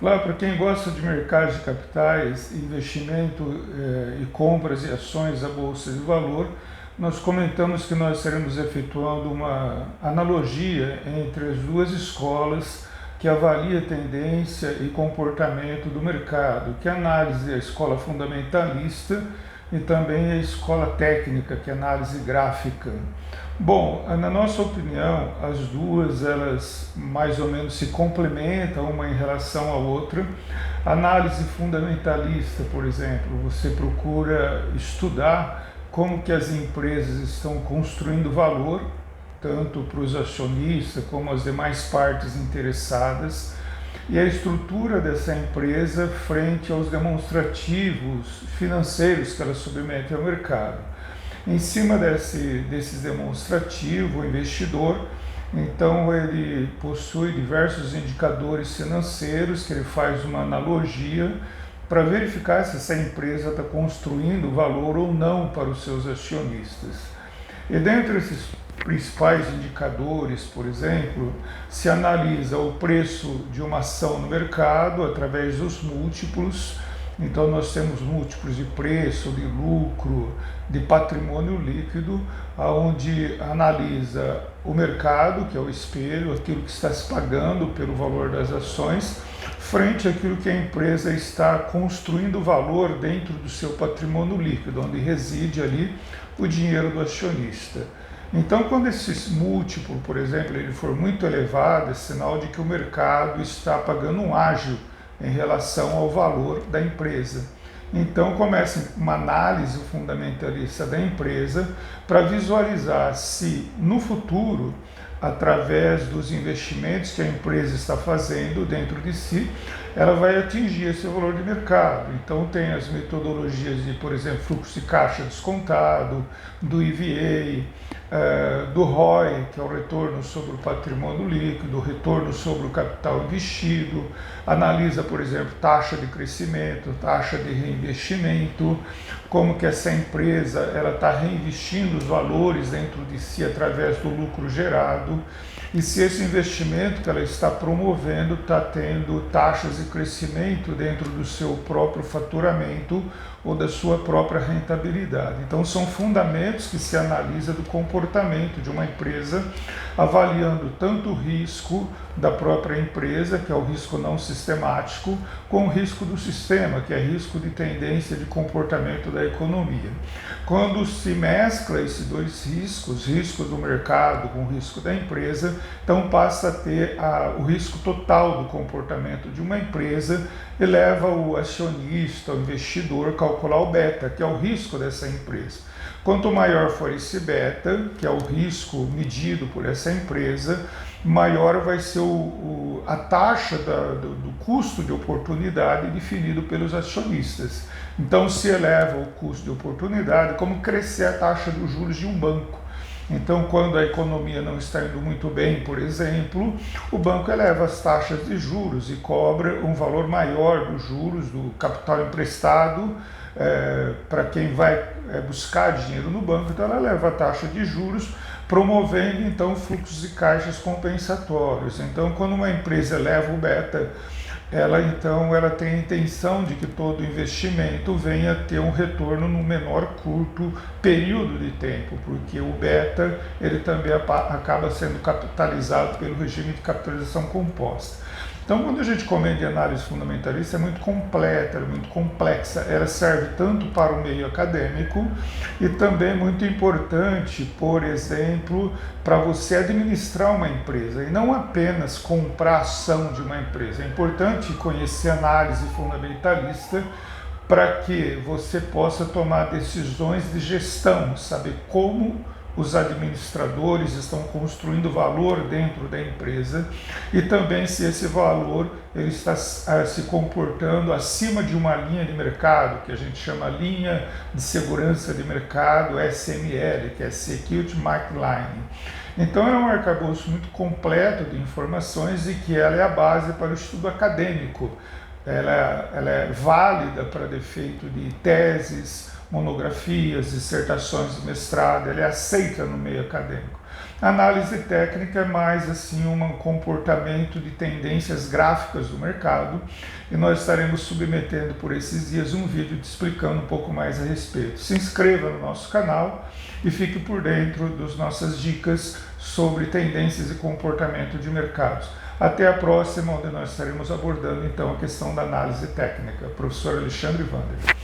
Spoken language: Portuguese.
Lá, para quem gosta de mercado de capitais, investimento e compras e ações da Bolsa de Valor, nós comentamos que nós estaremos efetuando uma analogia entre as duas escolas que avalia a tendência e comportamento do mercado, que é a análise da escola fundamentalista e também a escola técnica, que é a análise gráfica. Bom, na nossa opinião, as duas elas mais ou menos se complementam uma em relação à outra. A análise fundamentalista, por exemplo, você procura estudar como que as empresas estão construindo valor, tanto para os acionistas como as demais partes interessadas, e a estrutura dessa empresa frente aos demonstrativos financeiros que ela submete ao mercado. Em cima desses demonstrativos, o investidor, então ele possui diversos indicadores financeiros que ele faz uma analogia para verificar se essa empresa está construindo valor ou não para os seus acionistas. E dentre esses principais indicadores, por exemplo, se analisa o preço de uma ação no mercado através dos múltiplos. Então nós temos múltiplos de preço, de lucro, de patrimônio líquido, onde analisa o mercado, que é o espelho, aquilo que está se pagando pelo valor das ações, frente àquilo que a empresa está construindo valor dentro do seu patrimônio líquido, onde reside ali o dinheiro do acionista. Então, quando esse múltiplo, por exemplo, ele for muito elevado, é sinal de que o mercado está pagando um ágio em relação ao valor da empresa. Então começa uma análise fundamentalista da empresa para visualizar se no futuro, através dos investimentos que a empresa está fazendo dentro de si, ela vai atingir esse valor de mercado. Então tem as metodologias de, por exemplo, fluxo de caixa descontado, do EVA, do ROI, que é o retorno sobre o patrimônio líquido, o retorno sobre o capital investido, analisa, por exemplo, taxa de crescimento, taxa de reinvestimento, como que essa empresa ela está reinvestindo os valores dentro de si através do lucro gerado, e se esse investimento que ela está promovendo está tendo taxas de crescimento dentro do seu próprio faturamento ou da sua própria rentabilidade. Então são fundamentos que se analisa do comportamento de uma empresa, avaliando tanto o risco da própria empresa, que é o risco não sistemático, com o risco do sistema, que é risco de tendência de comportamento da economia. Quando se mescla esses dois riscos, risco do mercado com o risco da empresa, então passa a ter o risco total do comportamento de uma empresa e leva o acionista, o investidor, a calcular o beta, que é o risco dessa empresa. Quanto maior for esse beta, que é o risco medido por essa empresa, maior vai ser a taxa do custo de oportunidade definido pelos acionistas. Então se eleva o custo de oportunidade, como crescer a taxa dos juros de um banco. Então, quando a economia não está indo muito bem, por exemplo, o banco eleva as taxas de juros e cobra um valor maior dos juros do capital emprestado para quem vai buscar dinheiro no banco. Então, ela eleva a taxa de juros, promovendo então fluxos de caixas compensatórios. Então, quando uma empresa eleva o beta, ela tem a intenção de que todo investimento venha a ter um retorno no menor curto período de tempo, porque o beta ele também acaba sendo capitalizado pelo regime de capitalização composta. Então, quando a gente comenta de análise fundamentalista, é muito completa, é muito complexa. Ela serve tanto para o meio acadêmico e também muito importante, por exemplo, para você administrar uma empresa e não apenas comprar a ação de uma empresa. É importante conhecer a análise fundamentalista para que você possa tomar decisões de gestão, saber como os administradores estão construindo valor dentro da empresa e também se esse valor ele está se comportando acima de uma linha de mercado, que a gente chama linha de segurança de mercado, SML, que é Security Market Line. Então é um arcabouço muito completo de informações e que ela é a base para o estudo acadêmico. Ela é válida para efeito de teses, monografias, dissertações de mestrado, ela é aceita no meio acadêmico. Análise técnica é mais assim um comportamento de tendências gráficas do mercado, e nós estaremos submetendo por esses dias um vídeo te explicando um pouco mais a respeito. Se inscreva no nosso canal e fique por dentro das nossas dicas sobre tendências e comportamento de mercados. Até a próxima, onde nós estaremos abordando então a questão da análise técnica. Professor Alexandre Wander.